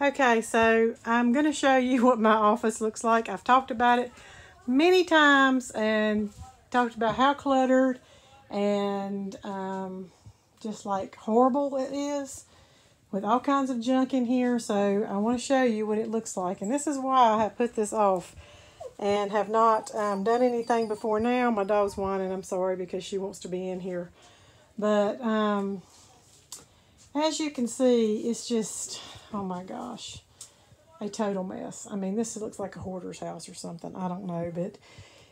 Okay, so I'm going to show you what my office looks like. I've talked about it many times and talked about how cluttered and just like horrible it is with all kinds of junk in here. So I want to show you what it looks like. And this is why I have put this off and have not done anything before now. My dog's whining, I'm sorry, because she wants to be in here. But as you can see, it's just, oh my gosh, a total mess. I mean, this looks like a hoarder's house or something. I don't know. But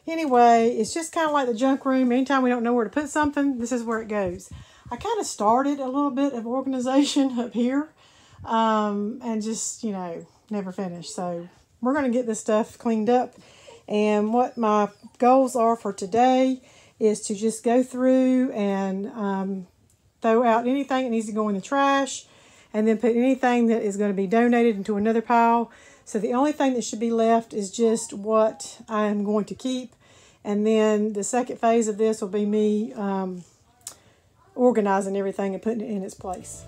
anyway, it's just kind of like the junk room. Anytime we don't know where to put something, this is where it goes. I kind of started a little bit of organization up here and just, never finished. So we're going to get this stuff cleaned up. And what my goals are for today is to just go through and throw out anything that needs to go in the trash, and then put anything that is going to be donated into another pile. So the only thing that should be left is just what I am going to keep. And then the second phase of this will be me organizing everything and putting it in its place.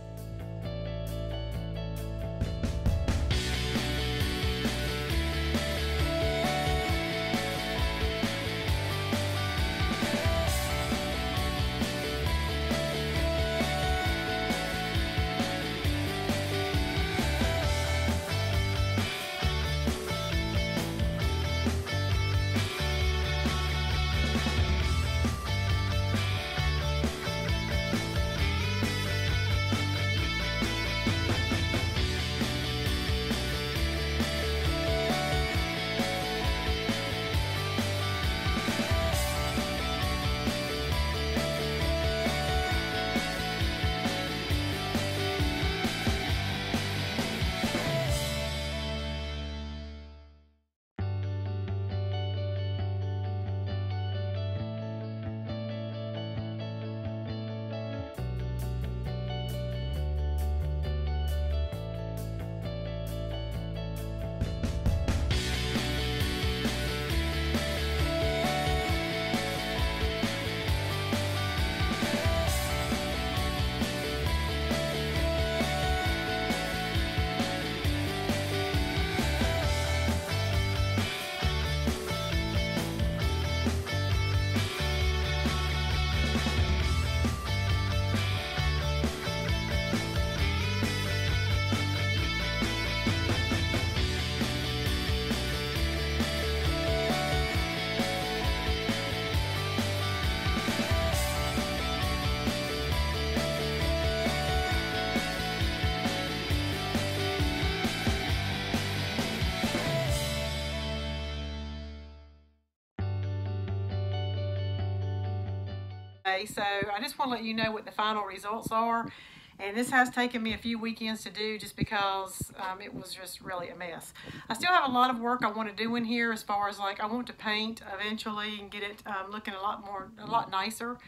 So I just want to let you know what the final results are. And this has taken me a few weekends to do just because it was just really a mess. I still have a lot of work I want to do in here as far as like I want to paint eventually and get it looking a lot nicer.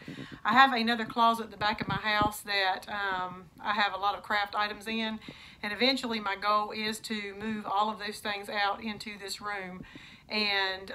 I have another closet at the back of my house that I have a lot of craft items in. And eventually my goal is to move all of those things out into this room. And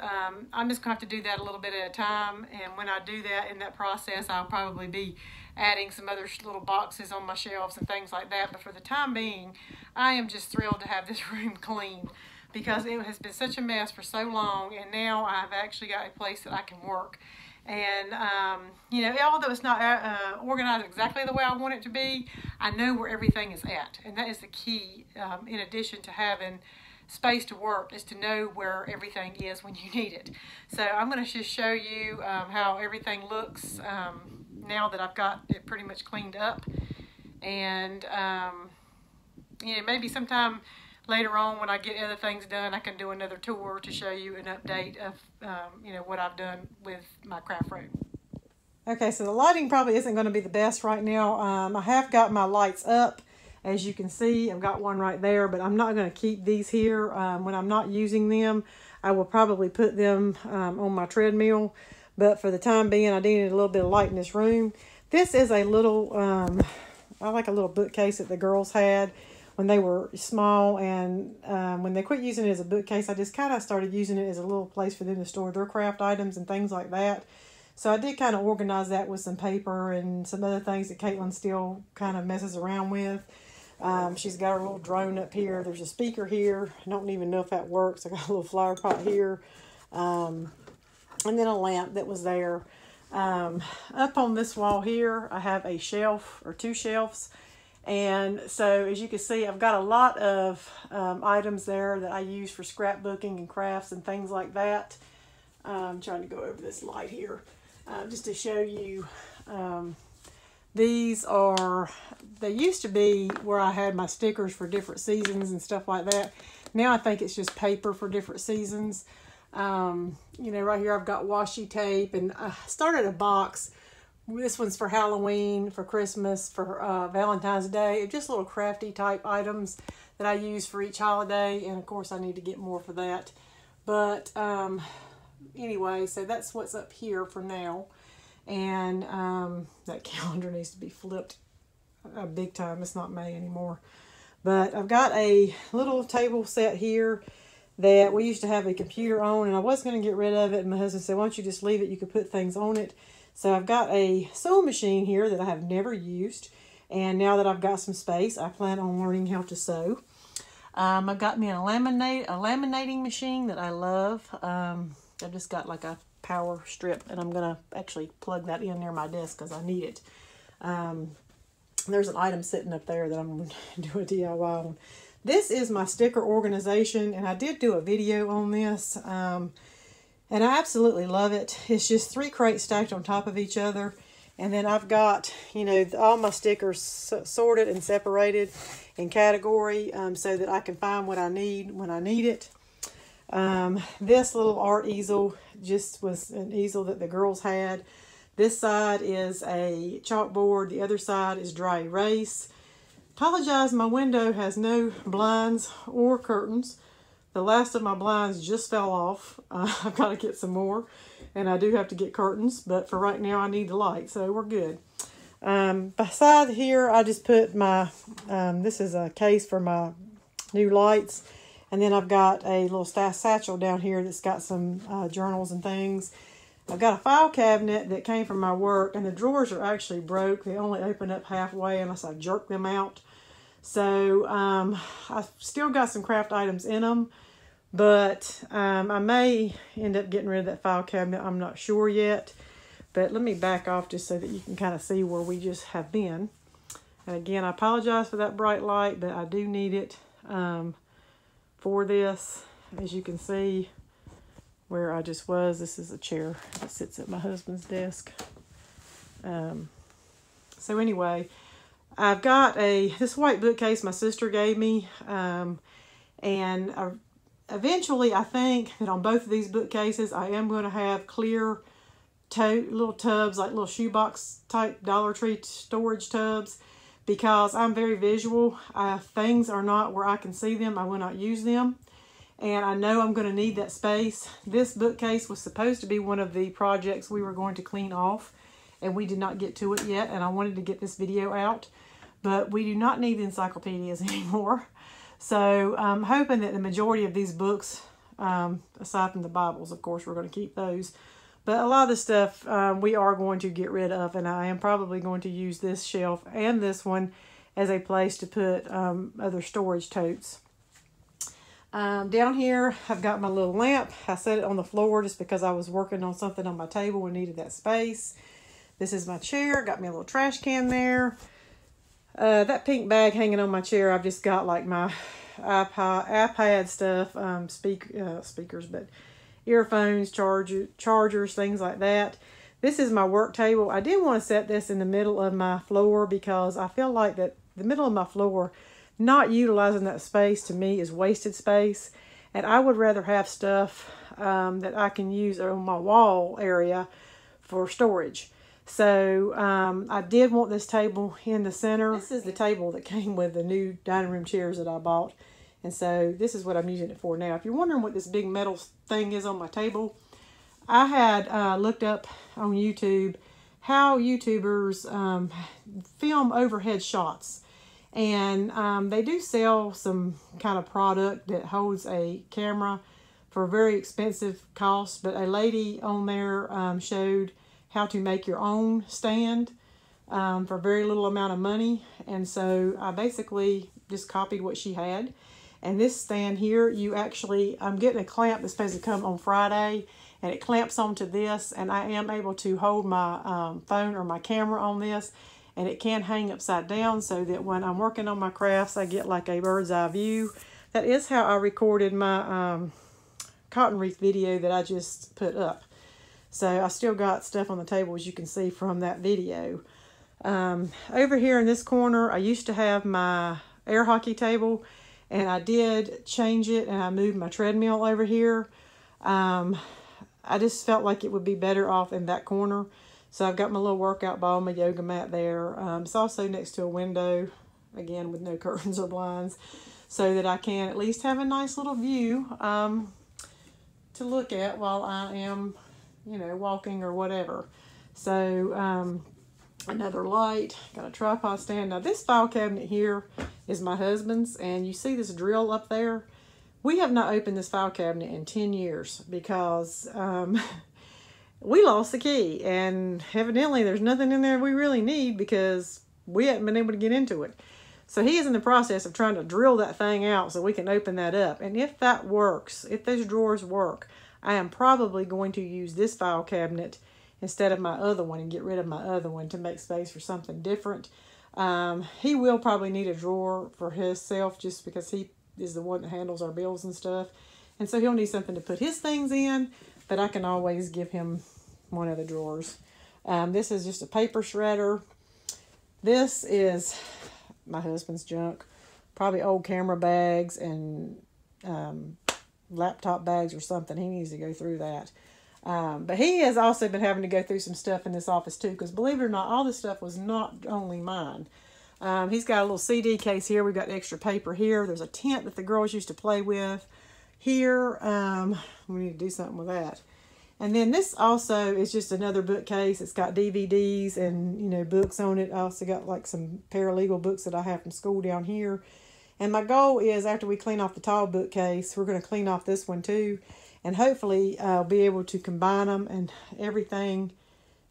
I'm just going to have to do that a little bit at a time. And when I do that, in that process, I'll probably be adding some other little boxes on my shelves and things like that. But for the time being, I am just thrilled to have this room cleaned because it has been such a mess for so long. And now I've actually got a place that I can work. And, although it's not organized exactly the way I want it to be, I know where everything is at. And that is the key, in addition to having space to work, is to know where everything is when you need it. So I'm going to just show you how everything looks now that I've got it pretty much cleaned up. And, maybe sometime later on when I get other things done, I can do another tour to show you an update of, what I've done with my craft room. Okay, so the lighting probably isn't going to be the best right now. I have got my lights up. As you can see, I've got one right there, but I'm not going to keep these here. When I'm not using them, I will probably put them on my treadmill. But for the time being, I do need a little bit of light in this room. This is a little, I like a little bookcase that the girls had when they were small. And when they quit using it as a bookcase, I just kind of started using it as a little place for them to store their craft items and things like that. So I did kind of organize that with some paper and some other things that Caitlin still kind of messes around with. She's got her little drone up here. There's a speaker here. I don't even know if that works. I got a little flower pot here. And then a lamp that was there. Up on this wall here, I have a shelf or two shelves. And so as you can see, I've got a lot of items there that I use for scrapbooking and crafts and things like that. I'm trying to go over this light here just to show you. These are, they used to be where I had my stickers for different seasons and stuff like that. Now I think it's just paper for different seasons. You know, right here I've got washi tape, and I started a box. This one's for Halloween, for Christmas, for Valentine's Day. Just little crafty type items that I use for each holiday. And of course I need to get more for that. But anyway, so that's what's up here for now. And that calendar needs to be flipped big time. It's not May anymore. But I've got a little table set here that we used to have a computer on, and I was going to get rid of it, and my husband said, why don't you just leave it? You could put things on it. So I've got a sewing machine here that I have never used, and now that I've got some space, I plan on learning how to sew. I've got me a laminating machine that I love. I've just got like a power strip, and I'm going to actually plug that in near my desk because I need it. There's an item sitting up there that I'm going to do a DIY on. This is my sticker organization, and I did do a video on this, and I absolutely love it. It's just 3 crates stacked on top of each other, and then I've got, you know, all my stickers sorted and separated in category so that I can find what I need when I need it. This little art easel just was an easel that the girls had. This side is a chalkboard. The other side is dry erase. Apologize, my window has no blinds or curtains. The last of my blinds just fell off. I've got to get some more, and I do have to get curtains, but for right now I need the light, so we're good. Beside here, I just put my, this is a case for my new lights, and then I've got a little satchel down here that's got some journals and things. I've got a file cabinet that came from my work, and the drawers are actually broke. They only open up halfway unless I jerk them out. So I've still got some craft items in them, but I may end up getting rid of that file cabinet. I'm not sure yet, but let me back off just so that you can kind of see where we just have been. And again, I apologize for that bright light, but I do need it for this. As you can see, where I just was, this is a chair that sits at my husband's desk. So anyway, I've got this white bookcase my sister gave me, and eventually I think that on both of these bookcases I am going to have clear little tubs, like little shoebox type Dollar Tree storage tubs, because I'm very visual. Things are not where I can see them, I will not use them. And I know I'm going to need that space. This bookcase was supposed to be one of the projects we were going to clean off, and we did not get to it yet, and I wanted to get this video out. But we do not need encyclopedias anymore. So I'm hoping that the majority of these books, aside from the Bibles, of course, we're going to keep those. But a lot of the stuff we are going to get rid of, and I am probably going to use this shelf and this one as a place to put other storage totes. Down here, I've got my little lamp. I set it on the floor just because I was working on something on my table and needed that space. This is my chair. Got me a little trash can there. That pink bag hanging on my chair, I've just got like my iPad stuff, speakers, but earphones, chargers, things like that. This is my work table. I did want to set this in the middle of my floor because I feel like that the middle of my floor, not utilizing that space to me is wasted space, and I would rather have stuff that I can use on my wall area for storage. So I did want this table in the center. This is the table that came with the new dining room chairs that I bought, and so this is what I'm using it for now. If you're wondering what this big metal thing is on my table, I had looked up on YouTube how YouTubers film overhead shots. And they do sell some kind of product that holds a camera for a very expensive cost. But a lady on there showed how to make your own stand for a very little amount of money. And so I basically just copied what she had. And this stand here, I'm getting a clamp that's supposed to come on Friday, and it clamps onto this, and I am able to hold my phone or my camera on this, and it can hang upside down so that when I'm working on my crafts, I get like a bird's eye view. That is how I recorded my cotton wreath video that I just put up. So I still got stuff on the table, as you can see from that video. Over here in this corner, I used to have my air hockey table, and I did change it, and I moved my treadmill over here. I just felt like it would be better off in that corner. So I've got my little workout ball, my yoga mat there. It's also next to a window, again, with no curtains or blinds, so that I can at least have a nice little view to look at while I am, walking or whatever. So another light, got a tripod stand. Now this file cabinet here is my husband's, and you see this drill up there? We have not opened this file cabinet in 10 years because we lost the key, and evidently there's nothing in there we really need because we haven't been able to get into it. So he is in the process of trying to drill that thing out so we can open that up. And if that works, if those drawers work, I am probably going to use this file cabinet instead of my other one and get rid of my other one to make space for something different. He will probably need a drawer for himself just because he is the one that handles our bills and stuff. And so he'll need something to put his things in, but I can always give him one of the drawers. This is just a paper shredder. This is my husband's junk. Probably old camera bags and laptop bags or something. He needs to go through that. But he has also been having to go through some stuff in this office too, because believe it or not, all this stuff was not only mine. He's got a little CD case here. We've got extra paper here. There's a tent that the girls used to play with here. We need to do something with that. And then this also is just another bookcase. It's got DVDs and, books on it. I also got like some paralegal books that I have from school down here. And my goal is after we clean off the tall bookcase, we're going to clean off this one too. And hopefully I'll be able to combine them, and everything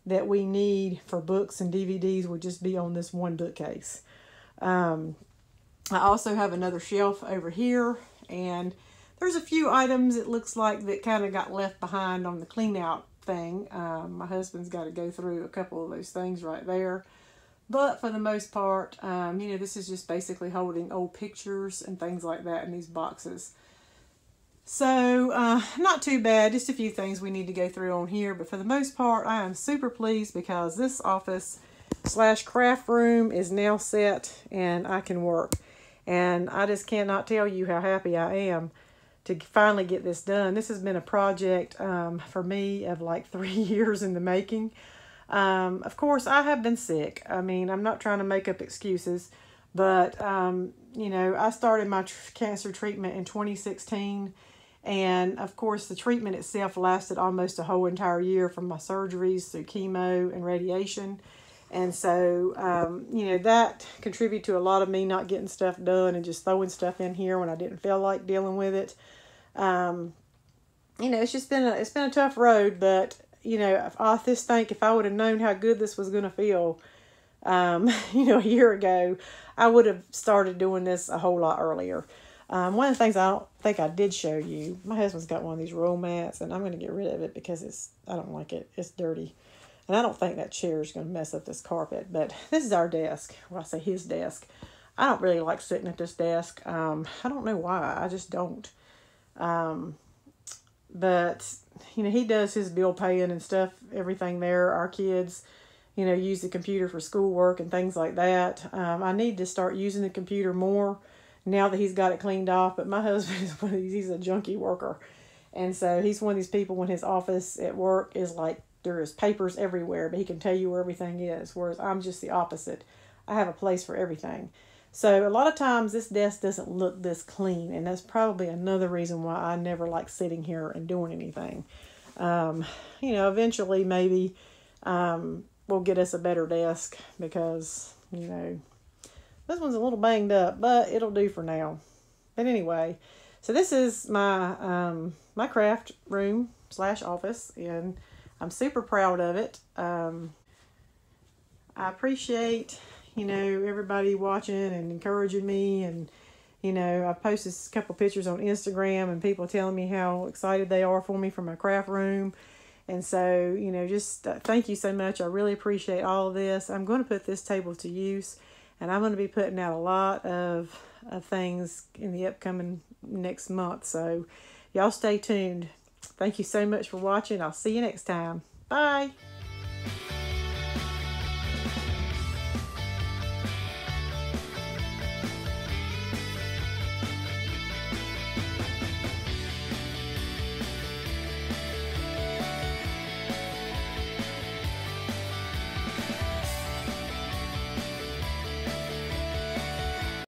that we need for books and DVDs will just be on this one bookcase. I also have another shelf over here, and there's a few items it looks like that kind of got left behind on the clean out thing. My husband's got to go through a couple of those things right there. But for the most part, this is just basically holding old pictures and things like that in these boxes. So, not too bad. Just a few things we need to go through on here. But for the most part, I am super pleased because this office / craft room is now set and I can work. And I just cannot tell you how happy I am to finally get this done. This has been a project for me of like 3 years in the making. Of course, I have been sick. I mean, I'm not trying to make up excuses. But, I started my cancer treatment in 2016. And of course, the treatment itself lasted almost a whole entire year, from my surgeries through chemo and radiation. And so, that contributed to a lot of me not getting stuff done and just throwing stuff in here when I didn't feel like dealing with it. It's just been a tough road, but, I just think if I would have known how good this was going to feel, a year ago, I would have started doing this a whole lot earlier. One of the things I don't think I did show you, my husband's got one of these roll mats, and I'm going to get rid of it because I don't like it. It's dirty. And I don't think that chair is going to mess up this carpet. But this is our desk. Well, I say his desk. I don't really like sitting at this desk. I don't know why. I just don't. But, he does his bill paying and stuff, everything there. Our kids, use the computer for schoolwork and things like that. I need to start using the computer more now that he's got it cleaned off. But my husband is one of these, he's a junkie worker. And so he's one of these people when his office at work is like, there is papers everywhere, but he can tell you where everything is. Whereas I'm just the opposite. I have a place for everything. So a lot of times this desk doesn't look this clean. And that's probably another reason why I never like sitting here and doing anything. Eventually maybe we'll get us a better desk because, this one's a little banged up, but it'll do for now. But anyway, so this is my my craft room / office, and I'm super proud of it. I appreciate, you know, everybody watching and encouraging me. And, you know, I posted a couple pictures on Instagram and people telling me how excited they are for me for my craft room. And so, you know, just thank you so much. I really appreciate all of this. I'm going to put this table to use, and I'm going to be putting out a lot of things in the upcoming next month. So y'all stay tuned. Thank you so much for watching. I'll see you next time. Bye.